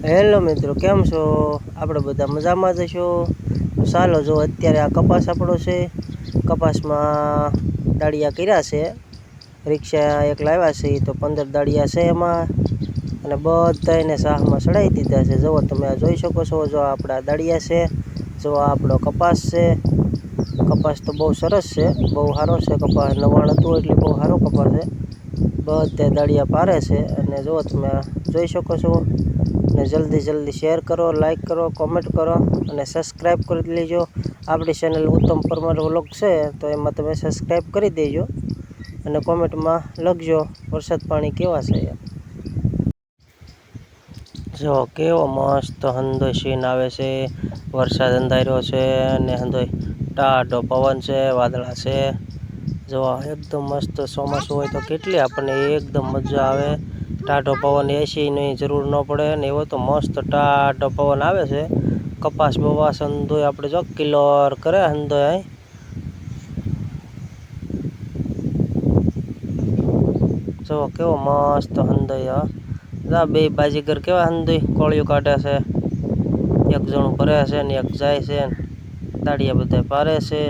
Hello મિત્રો, કેમ છો? આપણે બધા મજામાં જ છો. તો ચાલો જો અત્યારે આ કપાસ આપણો છે. કપાસમાં દાળિયા કર્યા છે. રિક્ષા એક લાવ્યા છે તો 15 દાળિયા છે એમાં, અને બધા એને શાહમાં ચડાવી દીધા છે. જુઓ તમે આ જોઈ શકો છો. જો આપણા દાળિયા છે, જો આપણો કપાસ છે. કપાસ તો બહુ સરસ છે, બહુ સારો છે કપાસ. નવાણ હતું એટલે બહુ સારો કપાસ છે. બધા દાળિયા પારે છે અને જો તમે જોઈ શકો છો. અને જલ્દી શેર કરો, લાઈક કરો, કોમેન્ટ કરો અને સબસ્ક્રાઈબ કરી લેજો. આપણી ચેનલ ઉત્તમ પરમાર વ્લોગ છે તો એમાં તમે સબસ્ક્રાઈબ કરી દેજો અને કોમેન્ટમાં લખજો વરસાદ પાણી કેવા છે. જો કેવો મસ્ત હંધો સીન આવે છે. વરસાદ અંધાર્યો છે અને હંધો ટાઢો પવન છે, વાદળા છે. જો એકદમ મસ્ત ચોમાસું હોય તો કેટલી આપણને એકદમ મજા આવે. ટાઢો પવન એસીની જરૂર ન પડે ને એવો તો મસ્ત ટાઢો પવન આવે છે. કપાસ બવાસ હંધો આપણે જો કિલોર કરે હંધો. જો કેવો મસ્ત હંધો. બે બાજીગર કેવા હંધો કોળિયું કાઢે છે. એક જણું ભરે છે ને એક જાય છે. દાળિયા બધા પારે છે.